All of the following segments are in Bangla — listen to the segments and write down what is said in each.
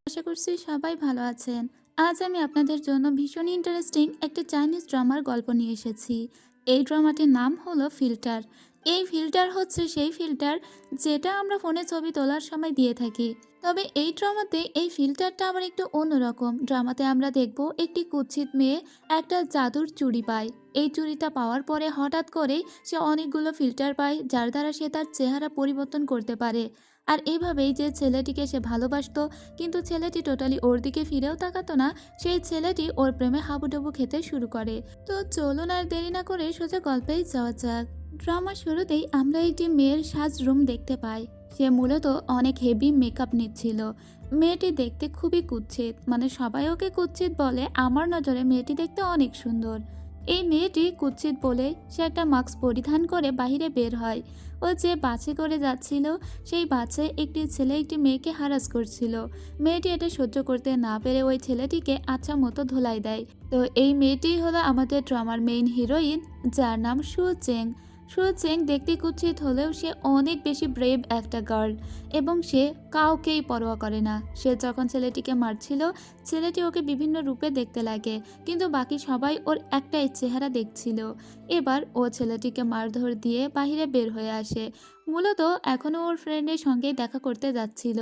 আশা করছি সবাই ভালো আছেন। আজ আমি আপনাদের জন্য ভীষণ ইন্টারেস্টিং একটা চাইনিজ ড্রামার গল্প নিয়ে এসেছি। এই ড্রামাটির নাম হলো ফিল্টার। এই ফিল্টার হচ্ছে সেই ফিল্টার যেটা আমরা ফোনে ছবি তোলার সময় দিয়ে থাকি। তবে এই ড্রামাতে এই ফিল্টারটা আবার একটু অন্যরকম। ড্রামাতে আমরা দেখব একটি কুৎসিত মেয়ে একটা জাদুর চুড়ি পায়। এই চুড়িটা পাওয়ার পরে হঠাৎ করেই সে অনেকগুলো ফিল্টার পায়, যার দ্বারা সে তার চেহারা পরিবর্তন করতে পারে। আর এইভাবেই যে ছেলেটিকে সে ভালোবাসতো, কিন্তু ছেলেটি টোটালি ওর দিকে ফিরেও তাকাতো না, সেই ছেলেটি ওর প্রেমে হাবুডুবু খেতে শুরু করে। তো চলুন আর দেরি না করে সোজা গল্পেই যাওয়া যাক। ড্রামার শুরুতেই আমরা একটি মেয়ের সাজ রুম দেখতে পাই। সে মূলত অনেক হেভি মেকআপ নিচ্ছিল। মেয়েটি দেখতে খুবই কুৎসিত, মানে সবাই ওকে কুৎসিত বলে, আমার নজরে মেয়েটি দেখতে অনেক সুন্দর। এই মেয়েটি কুৎসিত বলে সে একটা মাস্ক পরিধান করে বাইরে বের হয়। ও যে বাসে করে যাচ্ছিল, সেই বাসে একটি ছেলে একটি মেয়েকে হারাস করছিল। মেয়েটি এটা সহ্য করতে না পেরে ওই ছেলেটিকে আচ্ছা মতো ধোলাই দেয়। তো এই মেয়েটি হলো আমাদের ড্রামার মেইন হিরোইন, যার নাম সু চেং। সু চেং দেখতে কুৎসিত হলেও সে অনেক বেশি ব্রেভ একটা গার্ল, এবং সে কাউকেই পরোয়া করে না। সে যখন ছেলেটিকে মারছিল, ছেলেটি ওকে বিভিন্ন রূপে দেখতে লাগে, কিন্তু বাকি সবাই ওর একটাই চেহারা দেখছিল। এবার ও ছেলেটিকে মারধর দিয়ে বাইরে বের হয়ে আসে। মূলত এখনও ওর ফ্রেন্ডের সঙ্গেই দেখা করতে যাচ্ছিল।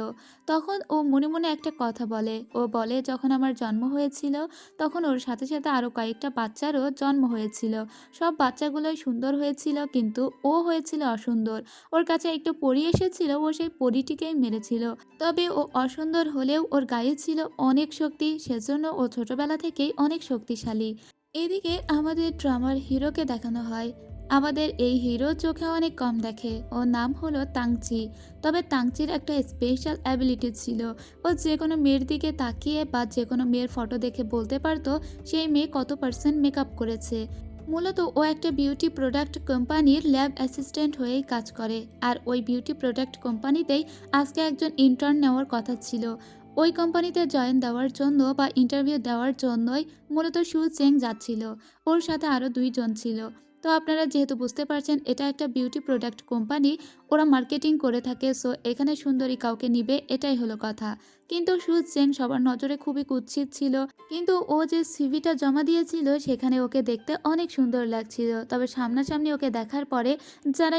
তখন ও মনে মনে একটা কথা বলে। ও বলে, যখন আমার জন্ম হয়েছিল তখন ওর সাথে সাথে আরও কয়েকটা বাচ্চারও জন্ম হয়েছিল। সব বাচ্চাগুলোই সুন্দর হয়েছিল, কিন্তু ও হয়েছিল অসুন্দর। ওর কাছে একটু পরী এসেছিল, ও সেই পরীটিকেই মেরেছিল। তবে ও অসুন্দর হলেও ওর গায়ে ছিল অনেক শক্তি, সেজন্য ও ছোটবেলা থেকেই অনেক শক্তিশালী। এদিকে আমাদের ড্রামার হিরোকে দেখানো হয়। আমাদের এই হিরো চোখে অনেক কম দেখে। ওর নাম হলো তাংচি। তবে তাংচির একটা স্পেশাল অ্যাবিলিটি ছিল। ও যে কোনো মেয়ের দিকে তাকিয়ে বা যে কোনো মেয়ের ফটো দেখে বলতে পারতো সেই মেয়ে কত পার্সেন্ট মেকআপ করেছে। মূলত ও একটা বিউটি প্রোডাক্ট কোম্পানির ল্যাব অ্যাসিস্ট্যান্ট হয়েই কাজ করে। আর ওই বিউটি প্রোডাক্ট কোম্পানিতেই আজকে একজন ইন্টার্ন নেওয়ার কথা ছিল। ওই কোম্পানিতে জয়েন দেওয়ার জন্য বা ইন্টারভিউ দেওয়ার জন্যই মূলত সু চেং যাচ্ছিল। ওর সাথে আরও 2 জন ছিল। তো আপনারা যেহেতু বুঝতে পারছেন এটা একটা বিউটি প্রোডাক্ট কোম্পানি, ওরা মার্কেটিং করে থাকে, সো এখানে সুন্দরী কাউকে নিবে, এটাই হলো কথা। কিন্তু সু চেং সবার নজরে খুবই কুৎসিত ছিল। কিন্তু ও যে সিভিটা জমা দিয়েছিল সেখানে ওকে দেখতে অনেক সুন্দর লাগছিল। তবে সামনাসামনি ওকে দেখার পরে যারা